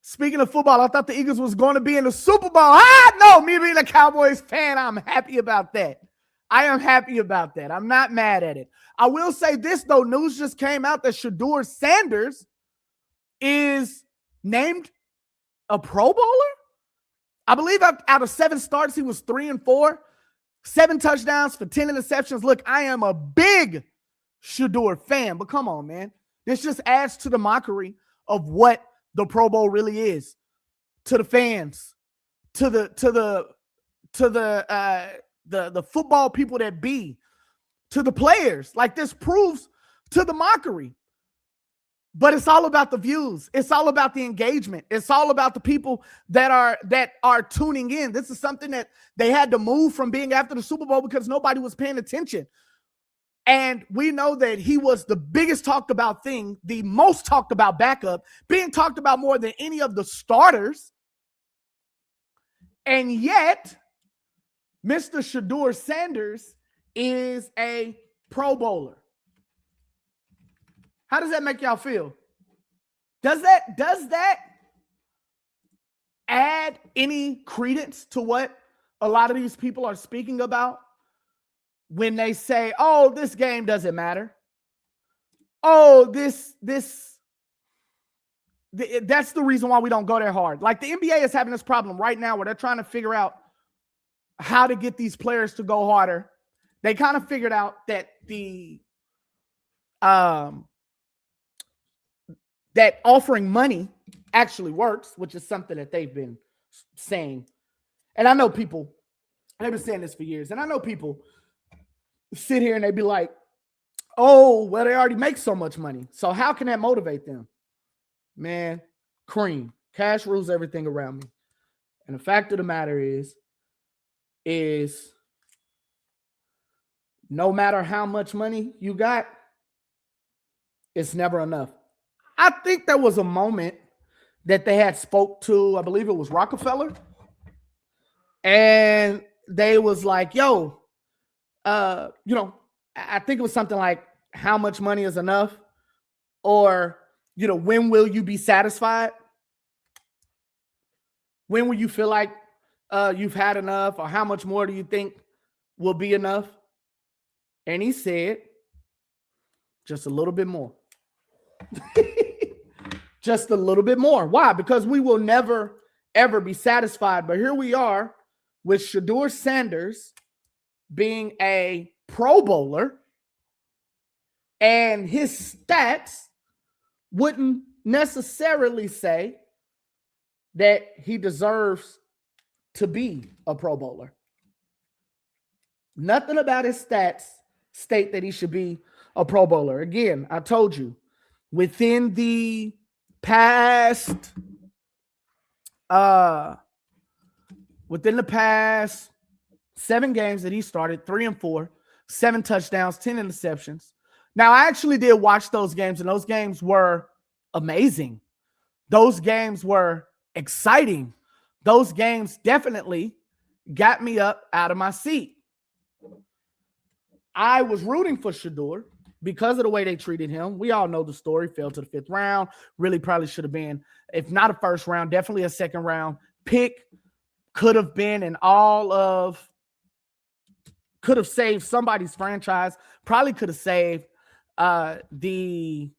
Speaking of football, I thought the Eagles was going to be in the Super Bowl. Ah, no, me being a Cowboys fan, I'm happy about that. I am happy about that. I'm not mad at it. I will say this, though. News just came out that Shedeur Sanders is named a Pro Bowler. I believe out of 7 starts, he was 3-4, 7 touchdowns for 10 interceptions. Look, I am a big Shedeur fan, but come on, man. This just adds to the mockery of what the Pro Bowl really is to the fans, to the football people that be, to the players. Like, this proves to the mockery. But it's all about the views. It's all about the engagement. It's all about the people that are tuning in. This is something that they had to move from being after the Super Bowl because nobody was paying attention. And we know that he was the biggest talked about thing, the most talked about backup, being talked about more than any of the starters. And yet, Mr. Shedeur Sanders is a Pro Bowler. How does that make y'all feel? Does that add any credence to what a lot of these people are speaking about when they say, oh, this game doesn't matter? Oh, that's the reason why we don't go there hard. Like, the NBA is having this problem right now where they're trying to figure out how to get these players to go harder. They kind of figured out that that offering money actually works, which is something that they've been saying. And I know people, they've been saying this for years, and I know people sit here and they be like, oh, well, they already make so much money, so how can that motivate them? Man, cream. Cash rules everything around me. And the fact of the matter is no matter how much money you got, it's never enough. I think there was a moment that they had spoke to, I believe it was Rockefeller, and they was like, yo, I think it was something like, how much money is enough? Or, when will you be satisfied? When will you feel like you've had enough? Or how much more do you think will be enough? And he said, just a little bit more. Just a little bit more. Why? Because we will never, ever be satisfied. But here we are with Shedeur Sanders being a Pro Bowler, and his stats wouldn't necessarily say that he deserves to be a Pro Bowler. Nothing about his stats state that he should be a Pro Bowler. Again, I told you, within the past 7 games that he started, 3-4, 7 touchdowns, 10 interceptions. Now, I actually did watch those games, and those games were amazing. Those games were exciting. Those games definitely got me up out of my seat. I was rooting for Shedeur because of the way they treated him. We all know the story. Fell to the 5th round. Really probably should have been, if not a first round, definitely a second round pick. Could have been could have saved somebody's franchise. Probably could have saved the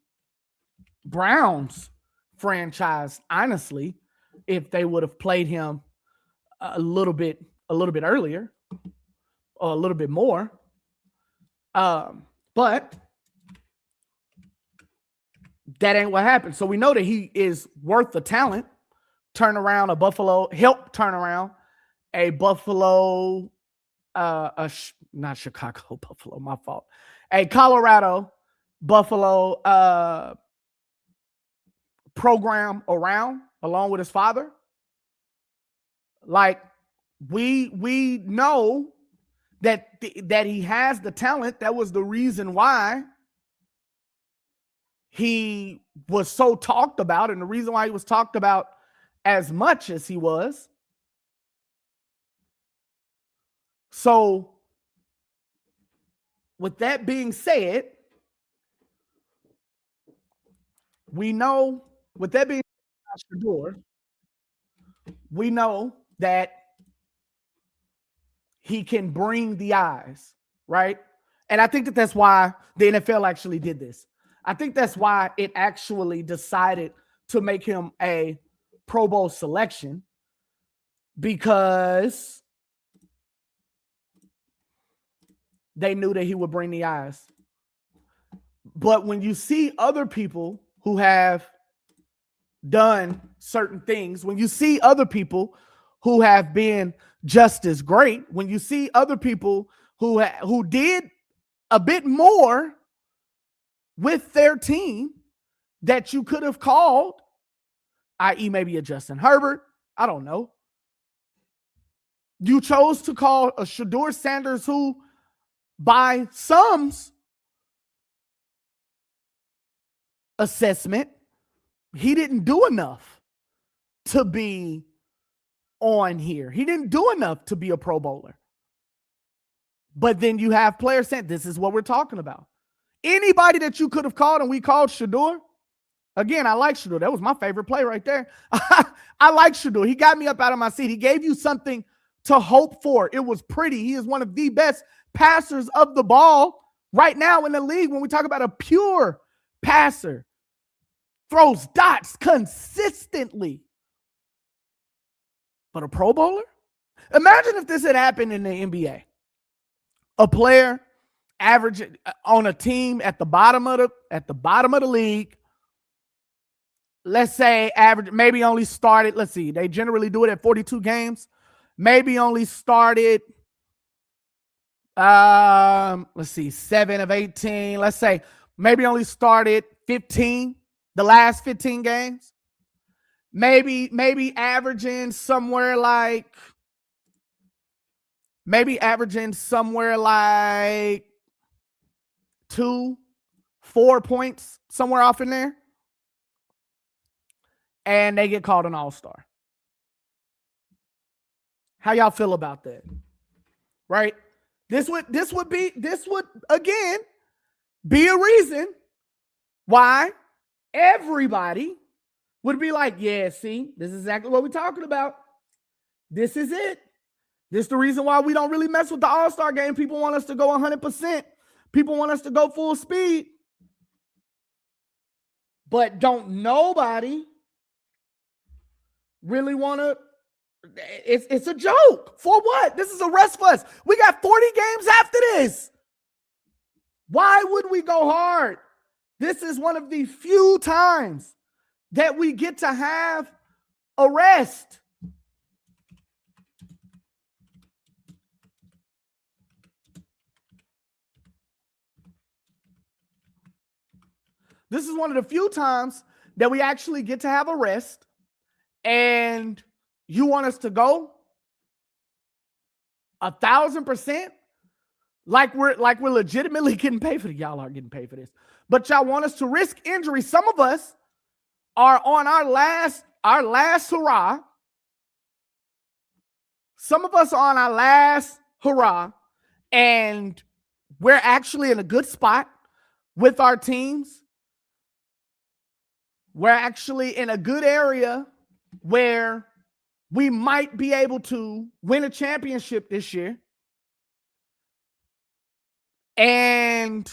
Browns franchise, honestly, if they would have played him a little bit earlier or a little bit more. But that ain't what happened. So we know that he is worth the talent. Help turn around a Buffalo, not Chicago, Buffalo, my fault. A Colorado, Buffalo program around, along with his father. Like, we know that he has the talent. That was the reason why he was so talked about, and the reason why he was talked about as much as he was. So, with that being said, we know, with that being said, Shedeur, We know that he can bring the eyes, right? And I think that that's why the NFL actually did this. I think that's why it actually decided to make him a Pro Bowl selection, because they knew that he would bring the eyes. But when you see other people who have done certain things, when you see other people who have been just as great, when you see other people who did a bit more with their team that you could have called, i.e. maybe a Justin Herbert, I don't know. You chose to call a Shedeur Sanders who, by some's assessment, he didn't do enough to be on here. He didn't do enough to be a Pro Bowler. But then you have players saying, this is what we're talking about. Anybody that you could have called, and we called Shedeur. Again, I like Shedeur. That was my favorite play right there. I like Shedeur. He got me up out of my seat. He gave you something to hope for. It was pretty. He is one of the best passers of the ball right now in the league. When we talk about a pure passer, throws dots consistently. But a Pro Bowler? Imagine if this had happened in the NBA. A player averaging on a team at the bottom of the league. Let's say average, maybe only started, let's see, they generally do it at 42 games. Maybe only started, let's see, 7 of 18. Let's say maybe only started 15, the last 15 games. Maybe averaging somewhere like 2-4 points, somewhere off in there. And they get called an all-star. How y'all feel about that? Right? This would again be a reason why everybody would be like, yeah, see, this is exactly what we're talking about. This is it. This is the reason why we don't really mess with the All-Star game. People want us to go 100%. People want us to go full speed. But don't nobody really want to. It's a joke. For what? This is a rest for us. We got 40 games after this. Why would we go hard? This is one of the few times that we get to have a rest. This is one of the few times that we actually get to have a rest, and you want us to go 1,000%, like we're legitimately getting paid for it. Y'all aren't getting paid for this, but y'all want us to risk injury. Some of us are on our last hurrah. Some of us are on our last hurrah, and we're actually in a good spot with our teams. We're actually in a good area where we might be able to win a championship this year. And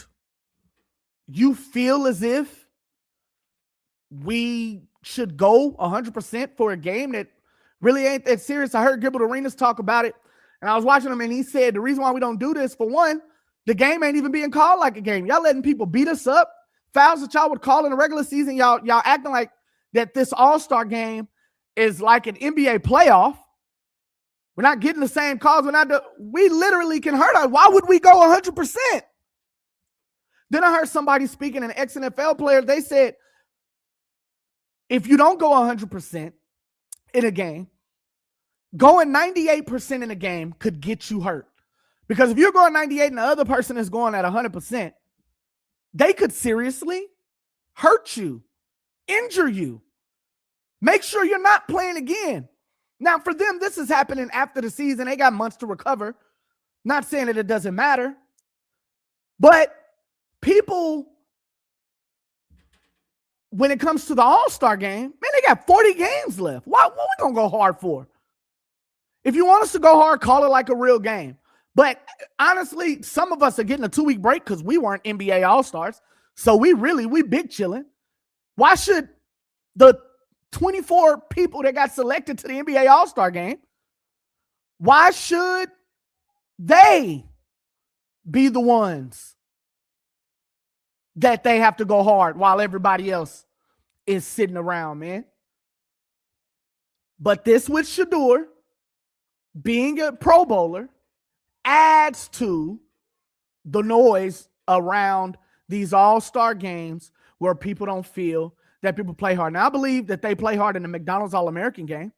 you feel as if we should go 100% for a game that really ain't that serious. I heard Gilbert Arenas talk about it, and I was watching him, and he said the reason why we don't do this, for one, the game ain't even being called like a game. Y'all letting people beat us up. Fouls that y'all would call in the regular season, y'all acting like that this All-Star game is like an NBA playoff. We're not getting the same calls. We literally can hurt us. Why would we go 100%? Then I heard somebody speaking, an ex-NFL player, they said, if you don't go 100% in a game, going 98% in a game could get you hurt. Because if you're going 98 and the other person is going at 100%, they could seriously hurt you, injure you, make sure you're not playing again. Now, for them, this is happening after the season. They got months to recover. Not saying that it doesn't matter, but people when it comes to the All-Star game, man, they got 40 games left. What we gonna go hard for? If you want us to go hard, call it like a real game. But honestly, some of us are getting a 2-week break because we weren't NBA All-Stars. So we big chilling. Why should the 24 people that got selected to the NBA All-Star game, why should they be the ones that they have to go hard while everybody else is sitting around, man? But this with Shedeur being a Pro Bowler adds to the noise around these All-Star games where people don't feel that people play hard. Now, I believe that they play hard in the McDonald's All-American game.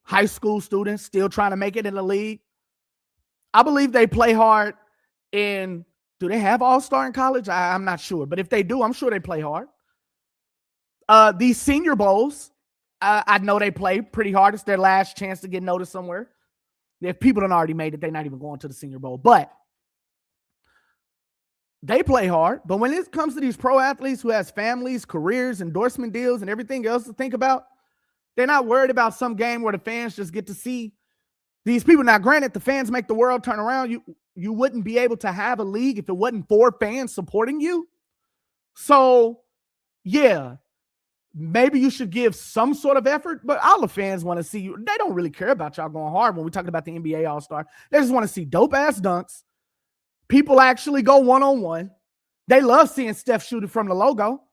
High school students still trying to make it in the league. I believe they play hard in, do they have All-Star in college? I'm not sure. But if they do, I'm sure they play hard. These Senior Bowls, I know they play pretty hard. It's their last chance to get noticed somewhere. If people don't already made it, they're not even going to the Senior Bowl. But they play hard. But when it comes to these pro athletes who has families, careers, endorsement deals, and everything else to think about, they're not worried about some game where the fans just get to see these people. Now, granted, the fans make the world turn around. You wouldn't be able to have a league if it wasn't for fans supporting you. So, yeah, maybe you should give some sort of effort, but all the fans want to see you. They don't really care about y'all going hard when we're talking about the NBA All-Star. They just want to see dope-ass dunks. People actually go one-on-one. They love seeing Steph shoot it from the logo.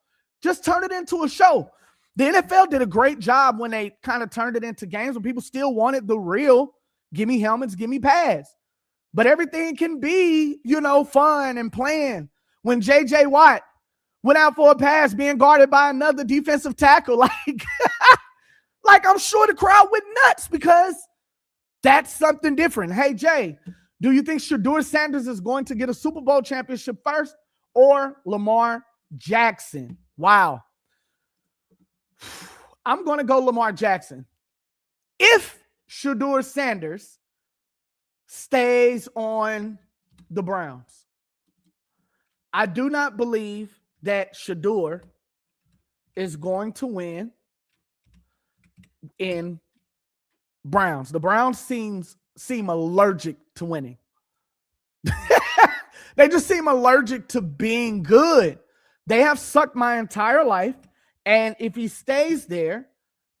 Just turn it into a show. The NFL did a great job when they kind of turned it into games when people still wanted the real, give me helmets, give me pads. But everything can be, fun and playing. When J.J. Watt went out for a pass being guarded by another defensive tackle, like I'm sure the crowd went nuts because that's something different. Hey, Jay, do you think Shedeur Sanders is going to get a Super Bowl championship first or Lamar Jackson? Wow. I'm going to go Lamar Jackson. If Shedeur Sanders stays on the Browns, I do not believe that Shedeur is going to win in Browns. The Browns seem allergic to winning. They just seem allergic to being good. They have sucked my entire life. And if he stays there,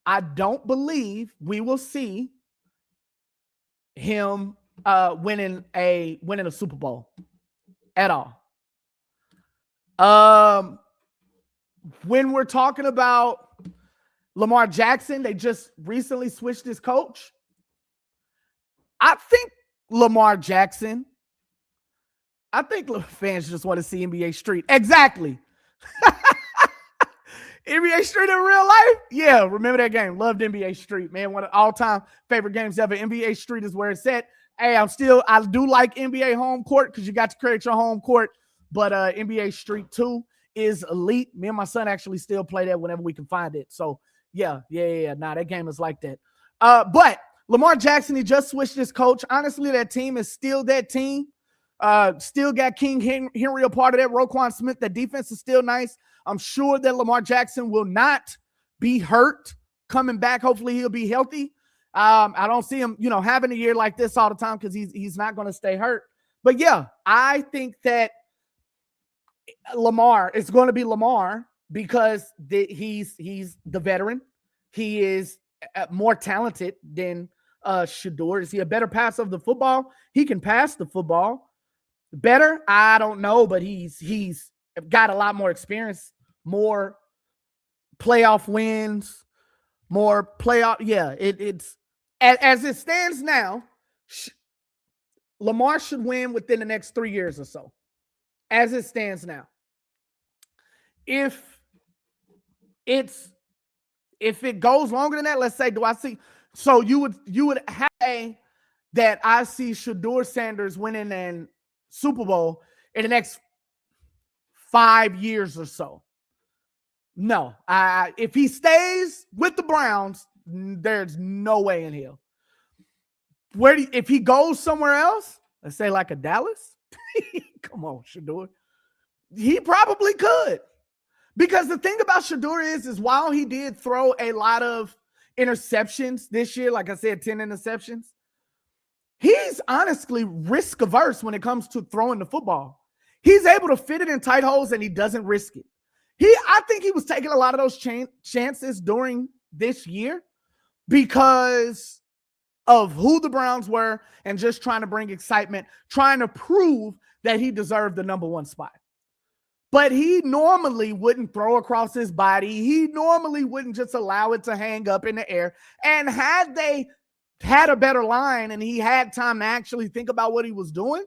I don't believe we will see him winning a Super Bowl at all. When we're talking about Lamar Jackson, they just recently switched his coach. I think fans just want to see NBA Street. Exactly. NBA Street in real life? Yeah, remember that game. Loved NBA Street, man. One of all-time favorite games ever. NBA Street is where it's at. Hey, I do like NBA home court because you got to create your home court. But NBA Street 2 is elite. Me and my son actually still play that whenever we can find it. So, yeah. Nah, that game is like that. But Lamar Jackson, he just switched his coach. Honestly, that team is still that team. Still got King Henry a part of that. Roquan Smith, that defense is still nice. I'm sure that Lamar Jackson will not be hurt coming back. Hopefully he'll be healthy. I don't see him, having a year like this all the time because he's not going to stay hurt. But yeah, I think that Lamar is going to be Lamar because he's the veteran. He is more talented than Shedeur. Is he a better passer of the football? He can pass the football better. I don't know, but he's got a lot more experience, more playoff wins, more playoff. Yeah, it's as it stands now. Lamar should win within the next 3 years or so. As it stands now. If it goes longer than that, let's say, so you would have that I see Shedeur Sanders winning a Super Bowl in the next 5 years or so. No, if he stays with the Browns, there's no way in hell. If he goes somewhere else, let's say like a Dallas, come on, Shedeur, he probably could. Because the thing about Shedeur is while he did throw a lot of interceptions this year, like I said, 10 interceptions, he's honestly risk averse when it comes to throwing the football. He's able to fit it in tight holes and he doesn't risk it. I think he was taking a lot of those chances during this year because of who the Browns were and just trying to bring excitement, trying to prove that he deserved the number one spot. But he normally wouldn't throw across his body. He normally wouldn't just allow it to hang up in the air. And had they had a better line and he had time to actually think about what he was doing,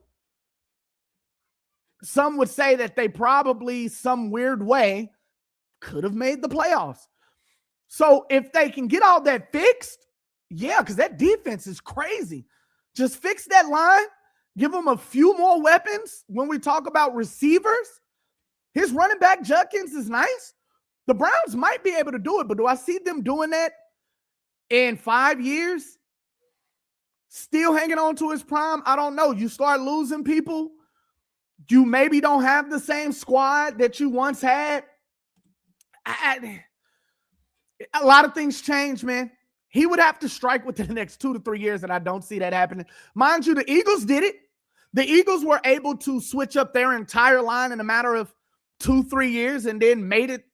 some would say that they probably, some weird way, could have made the playoffs. So if they can get all that fixed, yeah, because that defense is crazy. Just fix that line, give them a few more weapons when we talk about receivers. His running back, Judkins, is nice. The Browns might be able to do it, but do I see them doing that in 5 years? Still hanging on to his prime? I don't know. You start losing people. You maybe don't have the same squad that you once had. A lot of things change, man. He would have to strike within the next 2 to 3 years, and I don't see that happening. Mind you, the Eagles did it. The Eagles were able to switch up their entire line in a matter of 2-3 years and then made it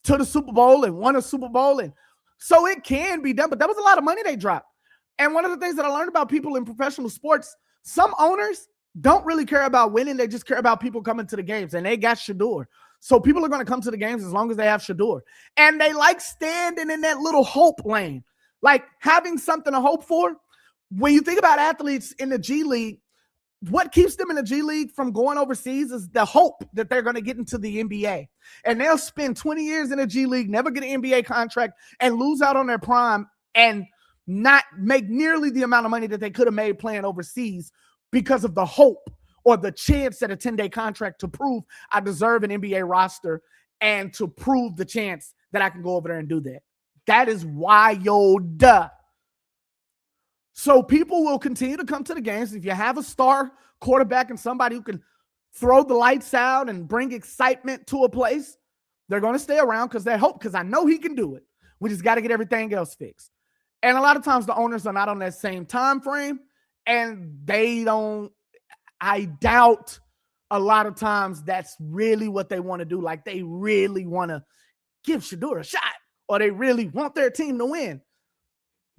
to the Super Bowl and won a Super Bowl. And so it can be done, but that was a lot of money they dropped. And one of the things that I learned about people in professional sports, some owners don't really care about winning. They just care about people coming to the games, and they got Shedeur. So people are going to come to the games as long as they have Shedeur. And they like standing in that little hope lane, like having something to hope for. When you think about athletes in the G League, what keeps them in the G League from going overseas is the hope that they're going to get into the NBA. And they'll spend 20 years in the G League, never get an NBA contract, and lose out on their prime and not make nearly the amount of money that they could have made playing overseas because of the hope or the chance at a 10-day contract to prove I deserve an NBA roster and to prove the chance that I can go over there and do that. That is wild. So people will continue to come to the games. If you have a star quarterback and somebody who can throw the lights out and bring excitement to a place, they're going to stay around because they hope, because I know he can do it. We just got to get everything else fixed. And a lot of times the owners are not on that same time frame, and they don't, I doubt a lot of times that's really what they want to do. Like they really want to give Shedeur a shot, or they really want their team to win.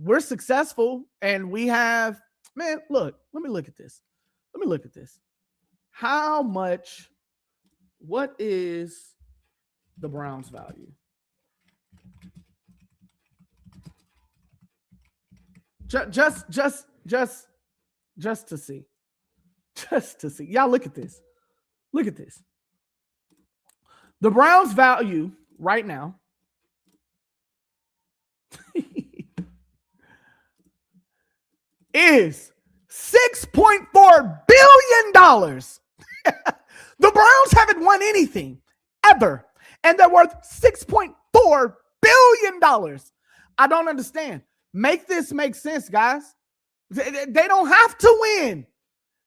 We're successful and we have, man, look, let me look at this. Let me look at this. How much, what is the Browns' value? Just to see. Just to see. Y'all look at this. Look at this. The Browns' value right now is $6.4 billion. The Browns haven't won anything ever, and they're worth $6.4 billion. I don't understand. Make this make sense, guys. They don't have to win.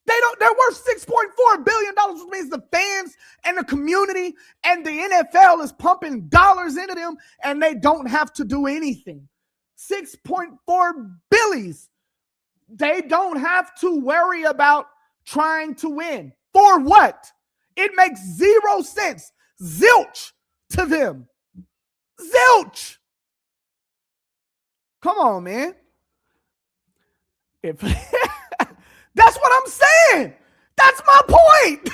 They're worth $6.4 billion, which means the fans and the community and the NFL is pumping dollars into them, and they don't have to do anything. 6.4 billies. They don't have to worry about trying to win. For what? It makes 0 sense. Zilch to them. Zilch. Come on, man. If that's what I'm saying. That's my point.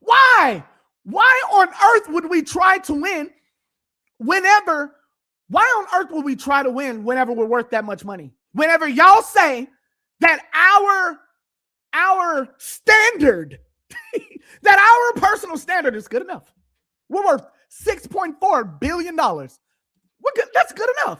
Why? Why on earth would we try to win whenever we're worth that much money? Whenever y'all say that our standard, that our personal standard is good enough. We're worth $6.4 billion. We're good. That's good enough.